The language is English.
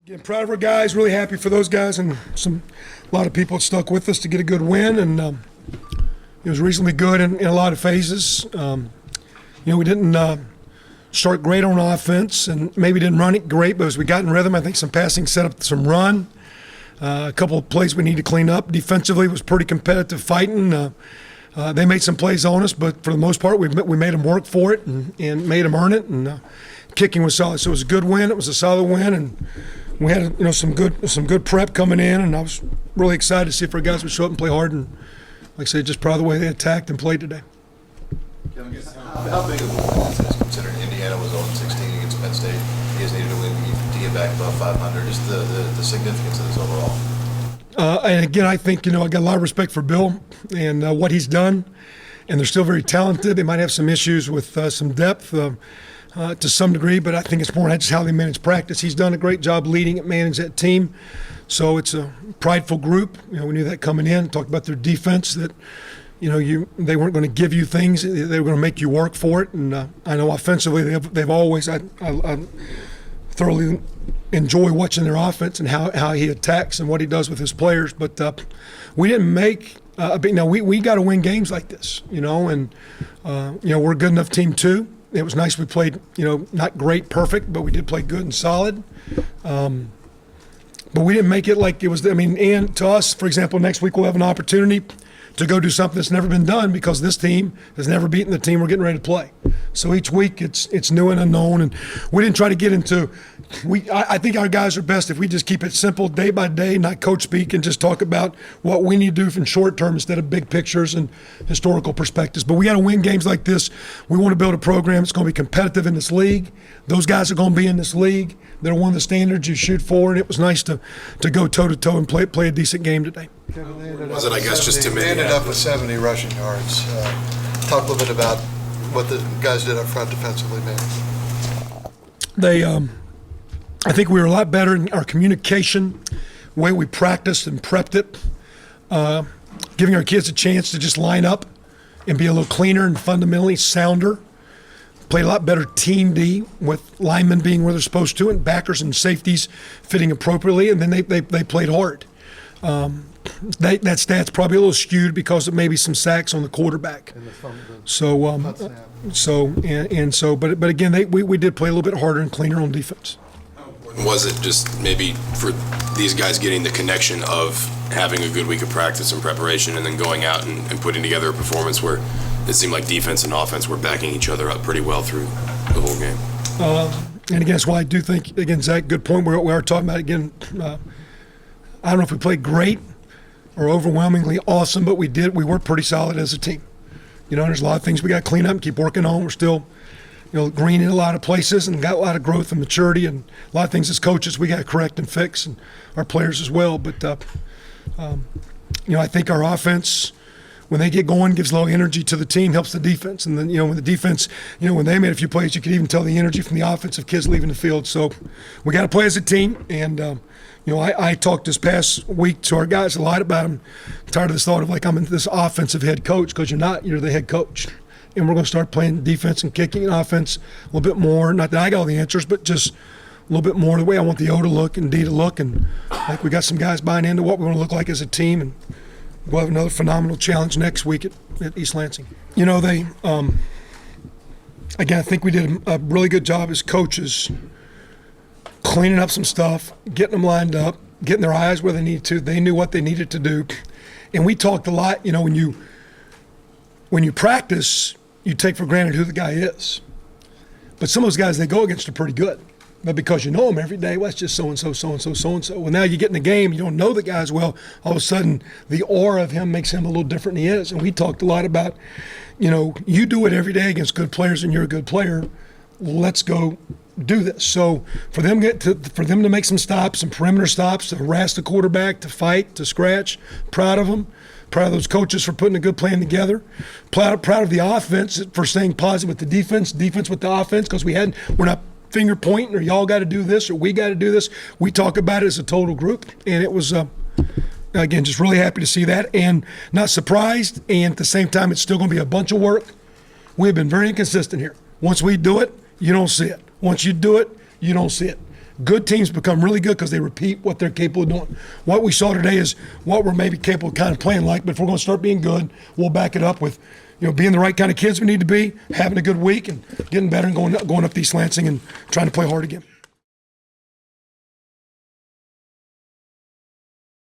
Again, proud of our guys, really happy for those guys, and a lot of people stuck with us to get a good win, and it was reasonably good in a lot of phases. We didn't start great on offense, and maybe didn't run it great, but as we got in rhythm, I think some passing set up some run. A couple of plays we need to clean up. Defensively was pretty competitive fighting. They made some plays on us, but for the most part, we made them work for it and made them earn it, and kicking was solid. So it was a good win. It was a solid win, and we had some good prep coming in, and I was really excited to see if our guys would show up and play hard. And like I say, just proud of the way they attacked and played today. How big of a win is this, considering Indiana was 0-16 against Penn State? You guys needed to win to get back above 500. Just the significance of this overall. And again, I think I got a lot of respect for Bill and what he's done, and they're still very talented. They might have some issues with some depth. To some degree, but I think it's more just how they manage practice. He's done a great job leading and managing that team. So it's a prideful group. We knew that coming in. Talked about their defense, that they weren't going to give you things. They were going to make you work for it. And I know offensively they've always I thoroughly enjoy watching their offense and how he attacks and what he does with his players. But we didn't make we got to win games like this, and we're a good enough team too. It was nice we played, not great, perfect, but we did play good and solid. But we didn't make it like it was, and to us, for example, next week we'll have an opportunity to go do something that's never been done because this team has never beaten the team we're getting ready to play. So each week it's new and unknown, and we didn't try to get into I think our guys are best if we just keep it simple day by day, not coach speak, and just talk about what we need to do from short term instead of big pictures and historical perspectives. But we got to win games like this. We want to build a program that's going to be competitive in this league. Those guys are going to be in this league. They're one of the standards you shoot for, and it was nice to go toe-to-toe and play a decent game today. Was it, I guess, just too many? They ended up with 70 rushing yards. Talk a little bit about what the guys did up front defensively, man. I think we were a lot better in our communication, the way we practiced and prepped it, giving our kids a chance to just line up and be a little cleaner and fundamentally sounder. Played a lot better team D with linemen being where they're supposed to and backers and safeties fitting appropriately, and then they played hard. That stat's probably a little skewed because of maybe some sacks on the quarterback. But again, we did play a little bit harder and cleaner on defense. Was it just maybe for these guys getting the connection of having a good week of practice and preparation and then going out and putting together a performance where it seemed like defense and offense were backing each other up pretty well through the whole game? And again, that's why I do think, again, Zach, good point. We are talking about, again, I don't know if we played great or overwhelmingly awesome, but we were pretty solid as a team. There's a lot of things we got to clean up and keep working on. We're still green in a lot of places and got a lot of growth and maturity, and a lot of things as coaches we got to correct and fix, and our players as well. But I think our offense, when they get going, gives a little energy to the team, helps the defense. And then when the defense, when they made a few plays, you could even tell the energy from the offensive kids leaving the field. So we got to play as a team. And I talked this past week to our guys a lot about them. I'm tired of this thought of like I'm this offensive head coach, because you're not. You're the head coach. And we're going to start playing defense and kicking and offense a little bit more. Not that I got all the answers, but just a little bit more the way I want the O to look and D to look. And I think we got some guys buying into what we want to look like as a team. And we'll have another phenomenal challenge next week at East Lansing. Again, I think we did a really good job as coaches cleaning up some stuff, getting them lined up, getting their eyes where they needed to. They knew what they needed to do. And we talked a lot, when you practice, you take for granted who the guy is. But some of those guys they go against are pretty good. But because you know them every day, well, it's just so-and-so, so-and-so, so-and-so. Well, now you get in the game, you don't know the guy as well. All of a sudden, the aura of him makes him a little different than he is. And we talked a lot about, you do it every day against good players and you're a good player. Let's go do this. So for them to make some stops, some perimeter stops, to harass the quarterback, to fight, to scratch, proud of them. Proud of those coaches for putting a good plan together. Proud of the offense for staying positive with the defense with the offense, because we're not finger pointing or y'all got to do this or we got to do this. We talk about it as a total group, and it was again just really happy to see that and not surprised. And at the same time, it's still going to be a bunch of work. We've been very inconsistent here. Once we do it, you don't see it. Once you do it, you don't see it. Good teams become really good because they repeat what they're capable of doing. What we saw today is what we're maybe capable of kind of playing like, but if we're going to start being good, we'll back it up with, being the right kind of kids we need to be, having a good week, and getting better and going up East Lansing and trying to play hard again.